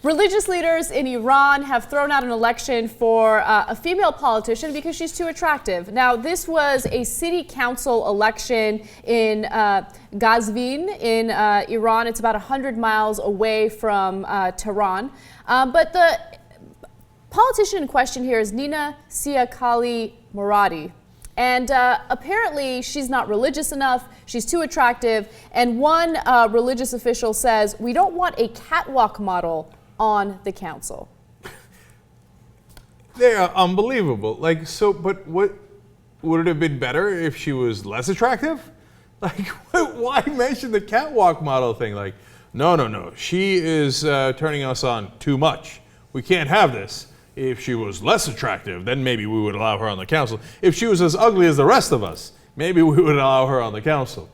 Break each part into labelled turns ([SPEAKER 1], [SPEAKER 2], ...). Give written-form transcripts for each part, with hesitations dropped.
[SPEAKER 1] Religious leaders in Iran have thrown out an election for a female politician because she's too attractive. Now, this was a city council election in Qazvin in Iran. It's about 100 miles away from Tehran. But the politician in question here is Nina Siakhali Moradi. And apparently she's not religious enough, she's too attractive, and one religious official says, we don't want a catwalk model on the council.
[SPEAKER 2] They are unbelievable. Like, so, but what would it have been better if she was less attractive? Like, why mention the catwalk model thing? Like, no, she is turning us on too much. We can't have this. If she was less attractive, then maybe we would allow her on the council. If she was as ugly as the rest of us, maybe we would allow her on the council.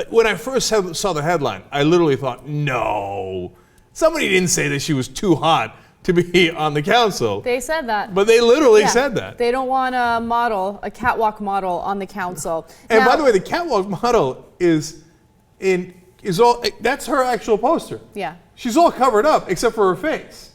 [SPEAKER 2] When I first saw the headline, I literally thought, no. Somebody didn't say that she was too hot to be on the council.
[SPEAKER 1] They said that.
[SPEAKER 2] But they literally said that.
[SPEAKER 1] They don't want a catwalk model on the council.
[SPEAKER 2] And now, by the way, the catwalk model is all, that's her actual poster.
[SPEAKER 1] Yeah.
[SPEAKER 2] She's all covered up except for her face.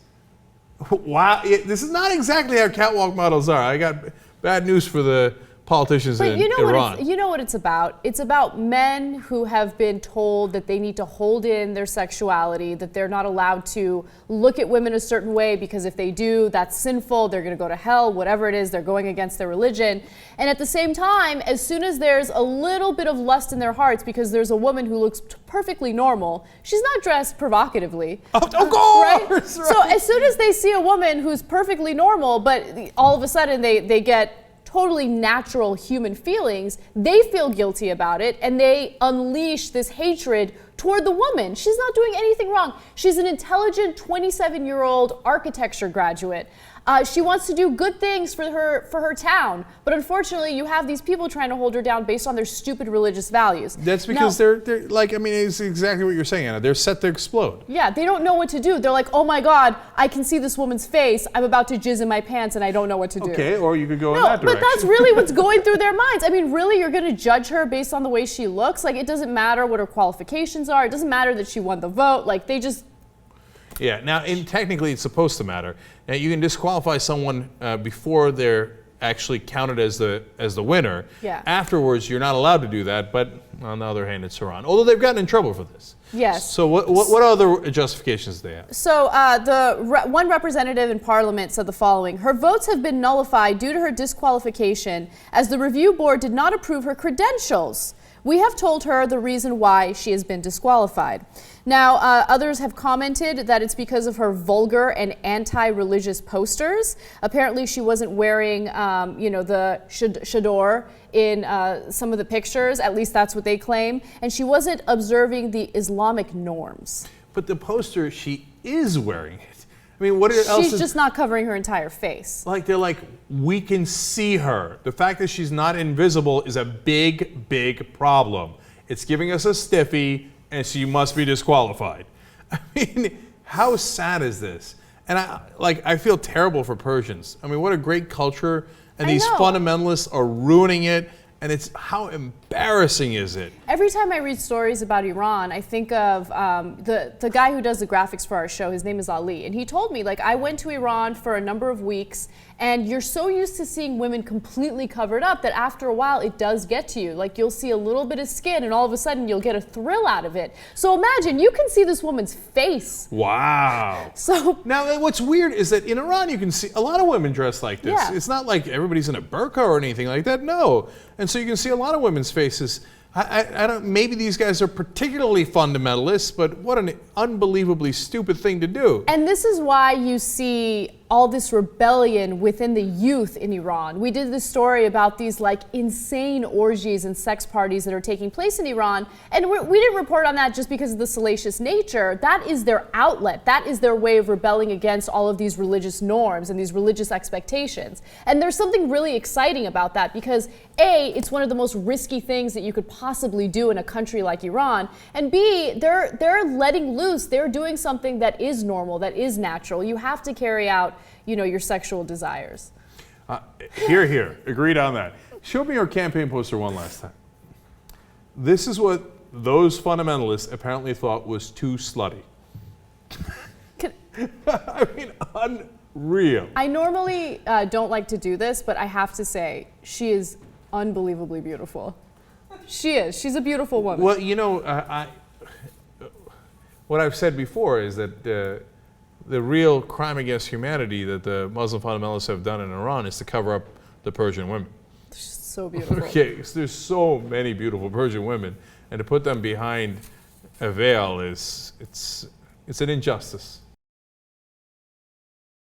[SPEAKER 2] Wow, this is not exactly how catwalk models are. I got bad news for the politicians in Iran.
[SPEAKER 1] You know what it's about? It's about men who have been told that they need to hold in their sexuality, that they're not allowed to look at women a certain way because if they do, that's sinful, they're going to go to hell, whatever it is, they're going against their religion. And at the same time, as soon as there's a little bit of lust in their hearts because there's a woman who looks perfectly normal, she's not dressed provocatively.
[SPEAKER 2] Of course!
[SPEAKER 1] Right? So as soon as they see a woman who's perfectly normal, but all of a sudden they get totally natural human feelings, they feel guilty about it and they unleash this hatred toward the woman. She's not doing anything wrong. She's an intelligent 27-year-old architecture graduate. She wants to do good things for her town, but unfortunately you have these people trying to hold her down based on their stupid religious values.
[SPEAKER 2] That's because they're like, I mean, it's exactly what you're saying, Anna. They're set to explode.
[SPEAKER 1] Yeah, they don't know what to do. They're like, oh my God, I can see this woman's face. I'm about to jizz in my pants and I don't know what to do.
[SPEAKER 2] Okay, or you could go in that direction.
[SPEAKER 1] But that's really what's going through their minds. I mean, really, you're going to judge her based on the way she looks? Like, it doesn't matter what her qualifications are. It doesn't matter that she won the vote. Like, they just...
[SPEAKER 2] Yeah, now, technically it's supposed to matter. Now, you can disqualify someone before they're actually counted as the winner.
[SPEAKER 1] Yeah.
[SPEAKER 2] Afterwards, you're not allowed to do that, but on the other hand, it's Iran. Although they've gotten in trouble for this.
[SPEAKER 1] Yes.
[SPEAKER 2] So what other justifications do they have?
[SPEAKER 1] So one representative in Parliament said the following: her votes have been nullified due to her disqualification as the review board did not approve her credentials. We have told her the reason why she has been disqualified. Now, others have commented that it's because of her vulgar and anti-religious posters. Apparently, she wasn't wearing, the chador in some of the pictures. At least that's what they claim. And she wasn't observing the Islamic norms.
[SPEAKER 2] But the poster, she is wearing it. I mean, what else?
[SPEAKER 1] She's just not covering her entire face.
[SPEAKER 2] Like, they're like, we can see her. The fact that she's not invisible is a big, big problem. It's giving us a stiffy, and she must be disqualified. I mean, how sad is this? And I feel terrible for Persians. I mean, what a great culture, and these fundamentalists are ruining it. And it's how embarrassing is it? Every
[SPEAKER 1] time I read stories about Iran, I think of the guy who does the graphics for our show. His name is Ali. And he told me, like, I went to Iran for a number of weeks, and you're so used to seeing women completely covered up that after a while it does get to you. Like, you'll see a little bit of skin, and all of a sudden you'll get a thrill out of it. So imagine, you can see this woman's face.
[SPEAKER 2] Wow.
[SPEAKER 1] So
[SPEAKER 2] now, what's weird is that in Iran you can see a lot of women dressed like this.
[SPEAKER 1] Yeah.
[SPEAKER 2] It's not like everybody's in a burqa or anything like that. No. And so you can see a lot of women's faces. I don't. Maybe these guys are particularly fundamentalists, but what an unbelievably stupid thing to do.
[SPEAKER 1] And this is why you see all this rebellion within the youth in Iran. We did this story about these like insane orgies and sex parties that are taking place in Iran, and we didn't report on that just because of the salacious nature. That is their outlet. That is their way of rebelling against all of these religious norms and these religious expectations. And there's something really exciting about that because A, it's one of the most risky things that you could possibly do in a country like Iran, and B, they're letting loose. They're doing something that is normal, that is natural. You have to carry out your sexual desires.
[SPEAKER 2] Here. Agreed on that. Show me your campaign poster one last time. This is what those fundamentalists apparently thought was too slutty. I mean, unreal.
[SPEAKER 1] I normally don't like to do this, but I have to say, she is unbelievably beautiful. She is. She's a beautiful woman.
[SPEAKER 2] Well, you know, what I've said before is that the real crime against humanity that the Muslim fundamentalists have done in Iran is to cover up the Persian women.
[SPEAKER 1] She's so beautiful.
[SPEAKER 2] Okay, so there's so many beautiful Persian women, and to put them behind a veil it's an injustice.